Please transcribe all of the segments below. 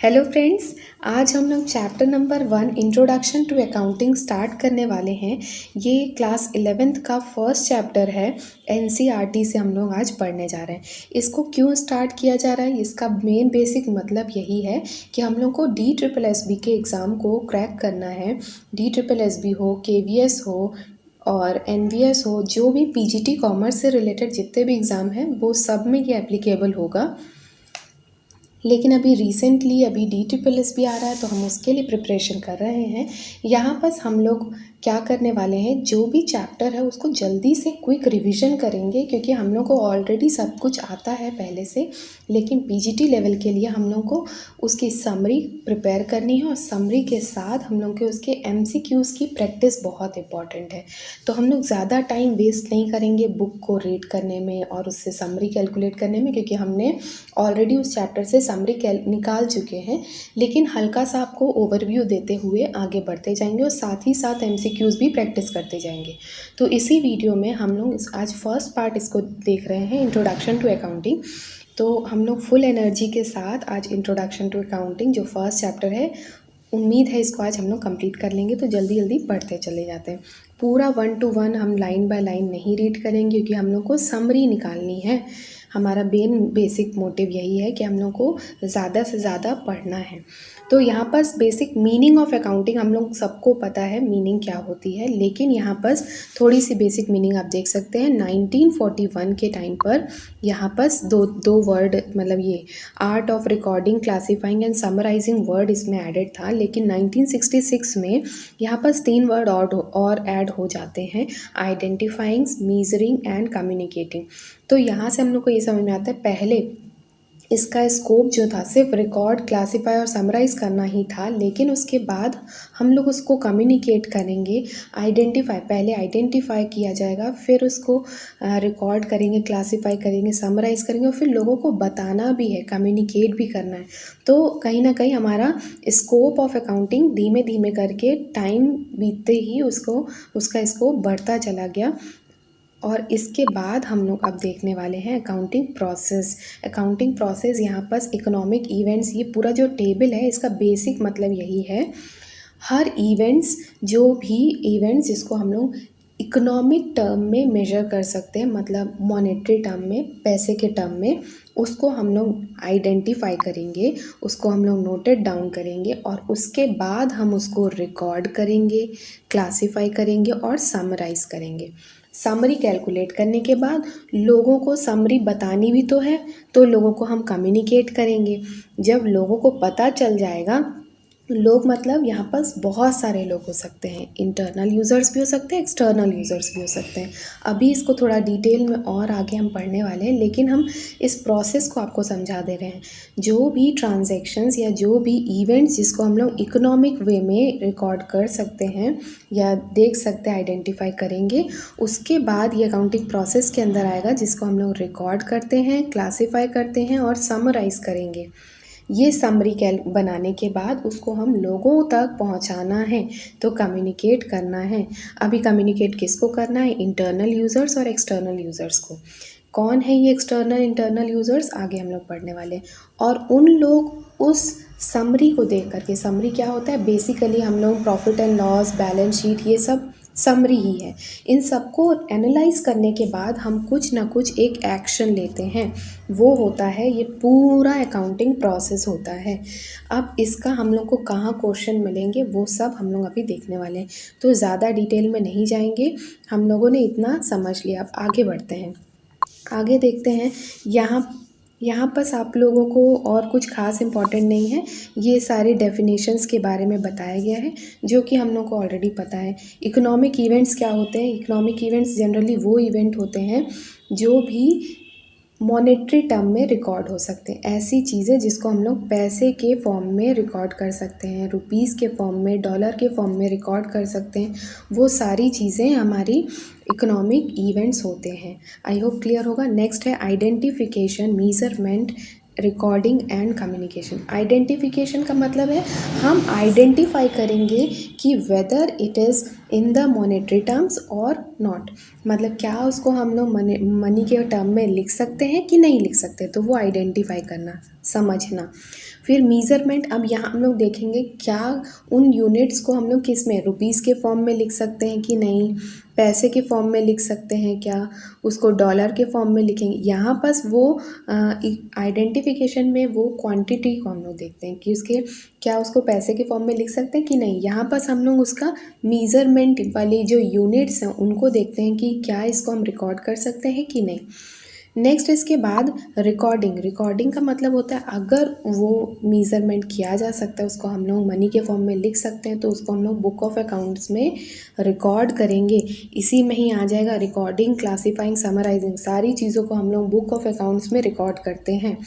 Hello friends, आज हम लोग chapter number 1 introduction to accounting start करने वाले हैं। ये क्लास 11th का फर्स्ट चैप्टर है। एनसीईआरटी से हम लोग आज पढ़ने जा रहे हैं। इसको क्यों स्टार्ट किया जा रहा है, इसका मेन बेसिक मतलब यही है कि हम लोग को DSSB के एग्ज़ाम को क्रैक करना है। DSSB हो, KVS हो और NVS हो, जो भी PGT कॉमर्स से रिलेटेड जितने भी एग्ज़ाम हैं वो सब में ये एप्लीकेबल होगा। लेकिन अभी रिसेंटली DSSB आ रहा है तो हम उसके लिए प्रिपरेशन कर रहे हैं। यहाँ बस हम लोग क्या करने वाले हैं, जो भी चैप्टर है उसको जल्दी से क्विक रिवीजन करेंगे, क्योंकि हम लोग को ऑलरेडी सब कुछ आता है पहले से। लेकिन PGT लेवल के लिए हम लोग को उसकी समरी प्रिपेयर करनी है और समरी के साथ हम लोग के उसके MCQs की प्रैक्टिस बहुत इंपॉर्टेंट है। तो हम लोग ज़्यादा टाइम वेस्ट नहीं करेंगे बुक को रीड करने में और उससे समरी कैलकुलेट करने में, क्योंकि हमने ऑलरेडी उस चैप्टर से समरी निकाल चुके हैं। लेकिन हल्का सा आपको ओवरव्यू देते हुए आगे बढ़ते जाएंगे और साथ ही साथ MCQs भी प्रैक्टिस करते जाएंगे। तो इसी वीडियो में हम लोग आज फर्स्ट पार्ट इसको देख रहे हैं, इंट्रोडक्शन टू अकाउंटिंग। तो हम लोग फुल एनर्जी के साथ आज इंट्रोडक्शन टू अकाउंटिंग जो फर्स्ट चैप्टर है, उम्मीद है इसको आज हम लोग कंप्लीट कर लेंगे। तो जल्दी जल्दी पढ़ते चले जाते हैं। पूरा 1 to 1 हम लाइन बाय लाइन नहीं रीड करेंगे, क्योंकि हम लोग को समरी निकालनी है। हमारा बेसिक मोटिव यही है कि हम लोग को ज़्यादा से ज़्यादा पढ़ना है। तो यहाँ पर बेसिक मीनिंग ऑफ अकाउंटिंग हम लोग सबको पता है मीनिंग क्या होती है, लेकिन यहाँ पर थोड़ी सी बेसिक मीनिंग आप देख सकते हैं। 1941 के टाइम पर यहाँ पर दो वर्ड, मतलब ये art of recording, classifying and summarising word इसमें एडेड था। लेकिन 1966 में यहाँ पर 3 वर्ड और ऐड हो जाते हैं, आइडेंटिफाइंग, मीजरिंग एंड कम्युनिकेटिंग। तो यहाँ से हम लोग को ये समझ में आता है, पहले इसका स्कोप जो था सिर्फ रिकॉर्ड, क्लासीफाई और समराइज़ करना ही था, लेकिन उसके बाद हम लोग उसको कम्युनिकेट करेंगे। आइडेंटिफाई, पहले आइडेंटिफाई किया जाएगा, फिर उसको रिकॉर्ड करेंगे, क्लासीफाई करेंगे, समराइज़ करेंगे और फिर लोगों को बताना भी है, कम्युनिकेट भी करना है। तो कहीं ना कहीं हमारा स्कोप ऑफ अकाउंटिंग धीमे धीमे करके टाइम बीतते ही उसका स्कोप बढ़ता चला गया। और इसके बाद हम लोग अब देखने वाले हैं अकाउंटिंग प्रोसेस। अकाउंटिंग प्रोसेस यहाँ पर इकोनॉमिक इवेंट्स, ये पूरा जो टेबल है इसका बेसिक मतलब यही है, हर इवेंट्स, जो भी इवेंट्स जिसको हम लोग इकोनॉमिक टर्म में मेजर कर सकते हैं, मतलब मॉनेटरी टर्म में, पैसे के टर्म में, उसको हम लोग आइडेंटिफाई करेंगे, उसको हम लोग नोटेड डाउन करेंगे और उसके बाद हम उसको रिकॉर्ड करेंगे, क्लासीफाई करेंगे और समराइज़ करेंगे। समरी कैलकुलेट करने के बाद लोगों को समरी बतानी भी तो है, तो लोगों को हम कम्युनिकेट करेंगे। जब लोगों को पता चल जाएगा, लोग मतलब यहाँ पर बहुत सारे लोग हो सकते हैं, इंटरनल यूज़र्स भी हो सकते हैं, एक्सटर्नल यूज़र्स भी हो सकते हैं। अभी इसको थोड़ा डिटेल में और आगे हम पढ़ने वाले हैं, लेकिन हम इस प्रोसेस को आपको समझा दे रहे हैं। जो भी ट्रांजैक्शंस या जो भी इवेंट्स जिसको हम लोग इकोनॉमिक वे में रिकॉर्ड कर सकते हैं या देख सकते हैं, आइडेंटिफाई करेंगे, उसके बाद ये अकाउंटिंग प्रोसेस के अंदर आएगा, जिसको हम लोग रिकॉर्ड करते हैं, क्लासीफाई करते हैं और समराइज़ करेंगे। ये समरी बनाने के बाद उसको हम लोगों तक पहुंचाना है, तो कम्युनिकेट करना है। अभी कम्युनिकेट किसको करना है, इंटरनल यूज़र्स और एक्सटर्नल यूज़र्स को। कौन है ये एक्सटर्नल इंटरनल यूज़र्स, आगे हम लोग पढ़ने वाले हैं। और उन लोग उस समरी को देख करके, समरी क्या होता है, बेसिकली हम लोग profit and loss, balance sheet, ये सब समरी ही है। इन सबको एनालाइज करने के बाद हम कुछ ना कुछ एक एक्शन लेते हैं, वो होता है, ये पूरा अकाउंटिंग प्रोसेस होता है। अब इसका हम लोग को कहाँ क्वेश्चन मिलेंगे वो सब हम लोग अभी देखने वाले हैं, तो ज़्यादा डिटेल में नहीं जाएंगे, हम लोगों ने इतना समझ लिया। अब आगे बढ़ते हैं, आगे देखते हैं। यहाँ बस आप लोगों को और कुछ खास इम्पॉर्टेंट नहीं है, ये सारे डेफिनेशंस के बारे में बताया गया है जो कि हम लोग को ऑलरेडी पता है। इकोनॉमिक इवेंट्स क्या होते हैं, इकोनॉमिक इवेंट्स जनरली वो इवेंट होते हैं जो भी मॉनेटरी टर्म में रिकॉर्ड हो सकते हैं। ऐसी चीज़ें जिसको हम लोग पैसे के फॉर्म में रिकॉर्ड कर सकते हैं, रुपीज़ के फॉर्म में, डॉलर के फॉर्म में रिकॉर्ड कर सकते हैं, वो सारी चीज़ें हमारी इकोनॉमिक इवेंट्स होते हैं। आई होप क्लियर होगा। नेक्स्ट है identification, measurement, recording and communication. Identification का मतलब है हम आइडेंटिफाई करेंगे कि whether it is in the monetary terms और नॉट, मतलब क्या उसको हम लोग मनी के टर्म में लिख सकते हैं कि नहीं लिख सकते, तो वो आइडेंटिफाई करना, समझना। फिर मीज़रमेंट, अब यहाँ हम लोग देखेंगे क्या उन यूनिट्स को हम लोग किस में, रुपीज़ के फॉर्म में लिख सकते हैं कि नहीं, पैसे के फॉर्म में लिख सकते हैं क्या, उसको डॉलर के फॉर्म में लिखेंगे। यहाँ बस वो आइडेंटिफिकेशन में वो क्वांटिटी को हम लोग देखते हैं कि उसके क्या उसको पैसे के फॉर्म में लिख सकते हैं कि नहीं। यहाँ बस हम लोग उसका मीज़रमेंट वाली जो यूनिट्स हैं उनको देखते हैं कि क्या इसको हम रिकॉर्ड कर सकते हैं कि नहीं। नेक्स्ट इसके बाद रिकॉर्डिंग, रिकॉर्डिंग का मतलब होता है अगर वो मीज़रमेंट किया जा सकता है, उसको हम लोग मनी के फॉर्म में लिख सकते हैं, तो उसको हम लोग बुक ऑफ अकाउंट्स में रिकॉर्ड करेंगे। इसी में ही आ जाएगा रिकॉर्डिंग, क्लासीफाइंग, समराइजिंग, सारी चीज़ों को हम लोग बुक ऑफ अकाउंट्स में रिकॉर्ड करते हैं।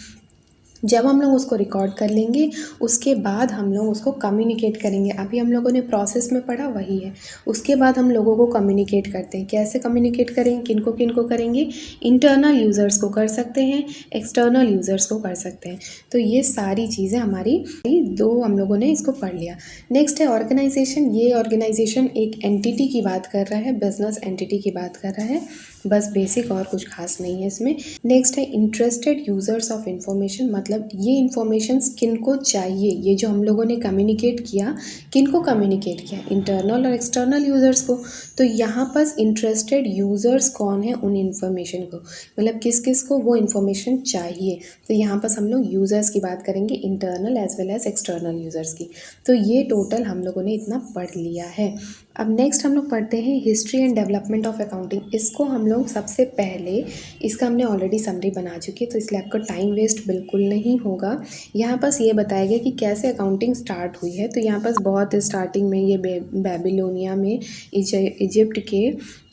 जब हम लोग उसको रिकॉर्ड कर लेंगे उसके बाद हम लोग उसको कम्युनिकेट करेंगे। अभी हम लोगों ने प्रोसेस में पढ़ा वही है। उसके बाद हम लोगों को कम्युनिकेट करते हैं। कैसे कम्युनिकेट करेंगे, किनको किनको करेंगे, इंटरनल यूज़र्स को कर सकते हैं, एक्सटर्नल यूज़र्स को कर सकते हैं। तो ये सारी चीज़ें हमारी दो हम लोगों ने इसको पढ़ लिया। नेक्स्ट है ऑर्गेनाइजेशन। ये ऑर्गेनाइजेशन एक एंटिटी की बात कर रहा है, बिजनेस एंटिटी की बात कर रहा है, बस बेसिक, और कुछ खास नहीं है इसमें। नेक्स्ट है इंटरेस्टेड यूज़र्स ऑफ इंफॉर्मेशन, मतलब ये इंफॉर्मेशन किनको चाहिए, ये जो हम लोगों ने कम्युनिकेट किया किनको कम्युनिकेट किया, इंटरनल और एक्सटर्नल यूज़र्स को। तो यहाँ पर इंटरेस्टेड यूज़र्स कौन है उन इंफॉर्मेशन को, मतलब किस किस को वो इंफॉर्मेशन चाहिए। तो यहाँ पर हम लोग यूज़र्स की बात करेंगे, internal as well as external users की। तो ये टोटल हम लोगों ने इतना पढ़ लिया है। अब नेक्स्ट हम लोग पढ़ते हैं history and development of accounting. इसको हम लोग सबसे पहले, इसका हमने ऑलरेडी समरी बना चुकी है, तो इसलिए आपका टाइम वेस्ट बिल्कुल नहीं होगा। यहाँ पास ये बताया गया कि कैसे अकाउंटिंग स्टार्ट हुई है। तो यहाँ पास बहुत स्टार्टिंग में ये बेबीलोनिया में, इजिप्ट के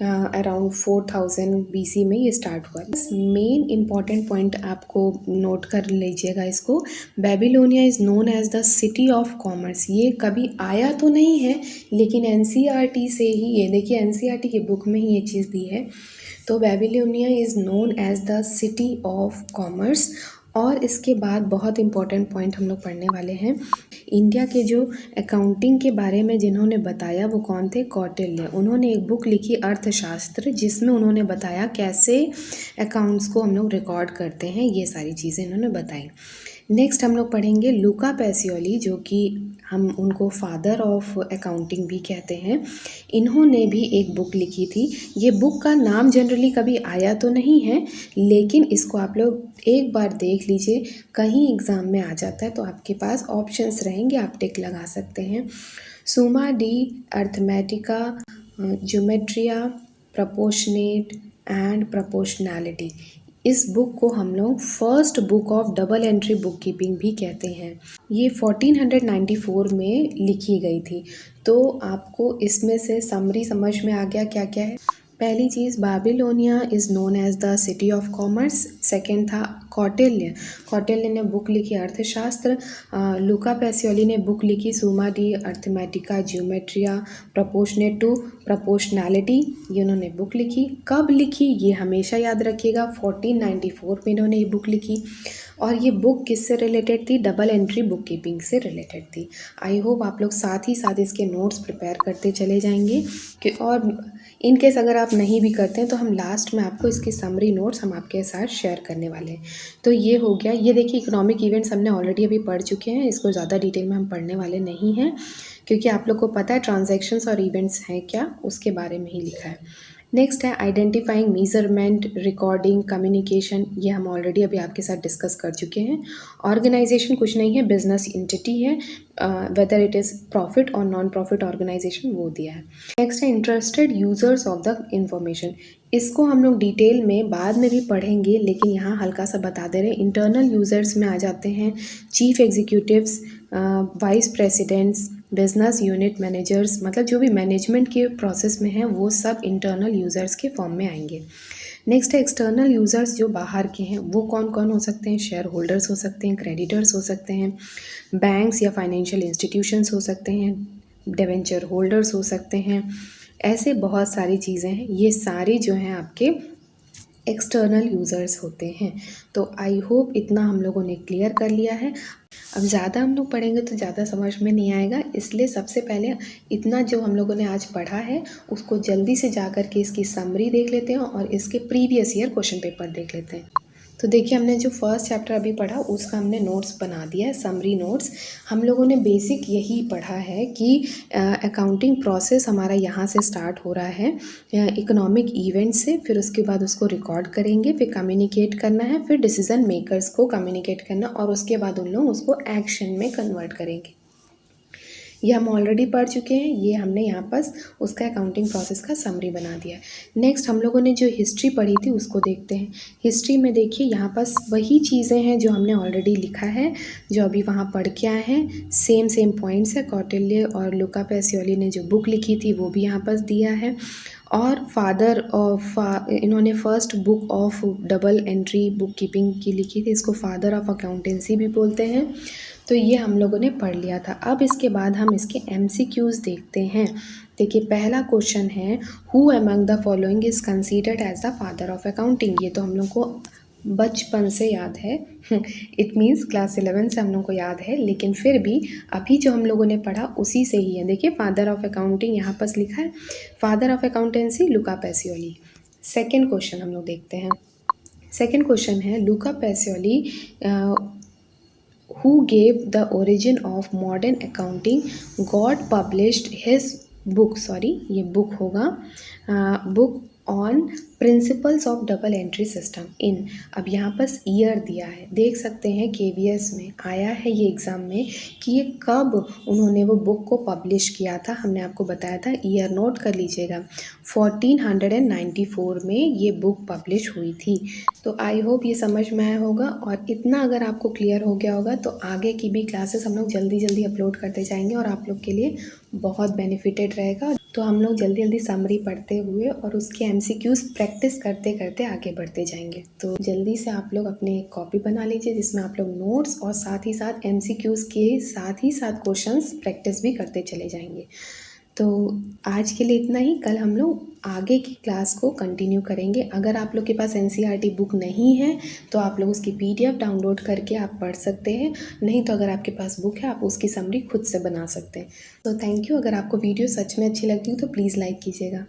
अराउंड 4000 BC में ये स्टार्ट हुआ। बस मेन इम्पॉर्टेंट पॉइंट आपको नोट कर लीजिएगा इसको। Babylonia is known as the city of commerce. ये कभी आया तो नहीं है, लेकिन NCERT से ही, ये देखिए NCERT की बुक में ही ये चीज़ दी है। तो Babylonia is known as the city of commerce. और इसके बाद बहुत इंपॉर्टेंट पॉइंट हम लोग पढ़ने वाले हैं। इंडिया के जो अकाउंटिंग के बारे में जिन्होंने बताया वो कौन थे, कौटिल्य। उन्होंने एक बुक लिखी अर्थशास्त्र, जिसमें उन्होंने बताया कैसे अकाउंट्स को हम लोग रिकॉर्ड करते हैं, ये सारी चीज़ें इन्होंने बताई। नेक्स्ट हम लोग पढ़ेंगे लुका पैसियोली, जो कि हम उनको फादर ऑफ अकाउंटिंग भी कहते हैं। इन्होंने भी एक बुक लिखी थी। ये बुक का नाम जनरली कभी आया तो नहीं है, लेकिन इसको आप लोग एक बार देख लीजिए, कहीं एग्ज़ाम में आ जाता है तो आपके पास ऑप्शंस रहेंगे, आप टिक लगा सकते हैं। सुमा डी अर्थमेटिका, ज्योमेट्रिया, प्रपोर्शनेट एंड प्रपोर्शनैलिटी। इस बुक को हम लोग first book of double entry book keeping भी कहते हैं। ये 1494 में लिखी गई थी। तो आपको इसमें से समरी समझ में आ गया क्या क्या है। पहली चीज़, Babylonia is known as the city of commerce. Second था कौटिल्य, कौटिल्य ने बुक लिखी अर्थशास्त्र। लुका पैसियोली ने बुक लिखी सुमा डी अर्थमेटिका ज्योमेट्रिया प्रपोर्शनेट टू प्रपोर्शनैलिटी। ये उन्होंने बुक लिखी। कब लिखी ये हमेशा याद रखिएगा, 1494 में इन्होंने ये बुक लिखी। और ये बुक किससे रिलेटेड थी, डबल एंट्री बुक कीपिंग से रिलेटेड थी। आई होप आप लोग साथ ही साथ इसके नोट्स प्रिपेयर करते चले जाएंगे कि, और इन केस अगर आप नहीं भी करते हैं तो हम लास्ट में आपको इसकी समरी नोट्स हम आपके साथ शेयर करने वाले हैं। तो ये हो गया। ये देखिए इकोनॉमिक इवेंट्स हमने ऑलरेडी अभी पढ़ चुके हैं, इसको ज़्यादा डिटेल में हम पढ़ने वाले नहीं हैं, क्योंकि आप लोग को पता है ट्रांजैक्शंस और इवेंट्स हैं क्या, उसके बारे में ही लिखा है। नेक्स्ट है आइडेंटिफाइंग, मीज़रमेंट, रिकॉर्डिंग, कम्युनिकेशन। ये हम ऑलरेडी अभी आपके साथ डिस्कस कर चुके हैं। ऑर्गेनाइजेशन कुछ नहीं है, बिजनेस एंटिटी है, वेदर इट इज़ प्रॉफिट और नॉन प्रॉफिट ऑर्गेनाइजेशन, वो दिया है। नेक्स्ट है interested users of the information. इसको हम लोग डिटेल में बाद में भी पढ़ेंगे, लेकिन यहाँ हल्का सा बता दे रहे हैं। इंटरनल यूज़र्स में आ जाते हैं chief executives, vice presidents, business unit managers, मतलब जो भी मैनेजमेंट के प्रोसेस में हैं वो सब इंटरनल यूज़र्स के फॉर्म में आएंगे। नेक्स्ट है एक्सटर्नल यूज़र्स, जो बाहर के हैं, वो कौन कौन हो सकते हैं, शेयर होल्डर्स हो सकते हैं, क्रेडिटर्स हो सकते हैं, बैंक्स या फाइनेंशियल इंस्टीट्यूशंस हो सकते हैं, डिवेंचर होल्डर्स हो सकते हैं, ऐसे बहुत सारी चीज़ें हैं। ये सारी जो हैं आपके एक्सटर्नल यूज़र्स होते हैं। तो आई होप इतना हम लोगों ने क्लियर कर लिया है। अब ज़्यादा हम लोग पढ़ेंगे तो ज़्यादा समझ में नहीं आएगा, इसलिए सबसे पहले इतना जो हम लोगों ने आज पढ़ा है उसको जल्दी से जा कर के इसकी समरी देख लेते हैं और इसके प्रीवियस ईयर क्वेश्चन पेपर देख लेते हैं। तो देखिए हमने जो फर्स्ट चैप्टर अभी पढ़ा उसका हमने नोट्स बना दिया है, समरी नोट्स। हम लोगों ने बेसिक यही पढ़ा है कि अकाउंटिंग प्रोसेस हमारा यहाँ से स्टार्ट हो रहा है इकोनॉमिक इवेंट से, फिर उसके बाद उसको रिकॉर्ड करेंगे, फिर कम्युनिकेट करना है, फिर डिसीजन मेकर्स को कम्युनिकेट करना और उसके बाद उन लोग उसको एक्शन में कन्वर्ट करेंगे। ये हम ऑलरेडी पढ़ चुके हैं, ये हमने यहाँ पर उसका अकाउंटिंग प्रोसेस का समरी बना दिया है। नेक्स्ट हम लोगों ने जो हिस्ट्री पढ़ी थी उसको देखते हैं। हिस्ट्री में देखिए यहाँ पर वही चीज़ें हैं जो हमने ऑलरेडी लिखा है, जो अभी वहाँ पढ़ के आए हैं, सेम पॉइंट्स है। कौटिल्य और लुका पैसियोली ने जो बुक लिखी थी वो भी यहाँ पर दिया है। और फादर ऑफ इन्होंने first book of double entry book keeping की लिखी थी, इसको फादर ऑफ अकाउंटेंसी भी बोलते हैं। तो ये हम लोगों ने पढ़ लिया था। अब इसके बाद हम इसके MCQs देखते हैं। देखिए पहला क्वेश्चन है, who among the following is considered as the father of accounting. ये तो हम लोग को बचपन से याद है इट मीन्स क्लास 11 से हम लोग को याद है, लेकिन फिर भी अभी जो हम लोगों ने पढ़ा उसी से ही है। देखिए फादर ऑफ अकाउंटिंग यहाँ पर लिखा है, father of accountancy Luca Pacioli. Second question हम लोग देखते हैं। सेकेंड क्वेश्चन है, Luca Pacioli who gave the origin of modern accounting got published his book, ये बुक होगा, book on principles of double entry system in. अब यहाँ per year दिया है, देख सकते हैं KVS में आया है ये एग्ज़ाम में कि ये कब उन्होंने वो बुक को पब्लिश किया था। हमने आपको बताया था, ईयर नोट कर लीजिएगा, 1494 में ये बुक पब्लिश हुई थी। तो आई होप ये समझ में आया होगा, और इतना अगर आपको क्लियर हो गया होगा तो आगे की भी क्लासेस हम लोग जल्दी अपलोड करते जाएंगे और आप लोग के लिए बहुत बेनिफिटेड रहेगा। तो हम लोग जल्दी समरी पढ़ते हुए और उसके MCQs प्रैक्टिस करते करते आगे बढ़ते जाएंगे। तो जल्दी से आप लोग अपने एक कॉपी बना लीजिए जिसमें आप लोग नोट्स और साथ ही साथ MCQs के साथ ही क्वेश्चंस प्रैक्टिस भी करते चले जाएंगे। तो आज के लिए इतना ही, कल हम लोग आगे की क्लास को कंटिन्यू करेंगे। अगर आप लोग के पास NCERT बुक नहीं है तो आप लोग उसकी PDF डाउनलोड करके आप पढ़ सकते हैं, नहीं तो अगर आपके पास बुक है आप उसकी समरी खुद से बना सकते हैं। तो थैंक यू। अगर आपको वीडियो सच में अच्छी लगती है तो प्लीज़ लाइक कीजिएगा।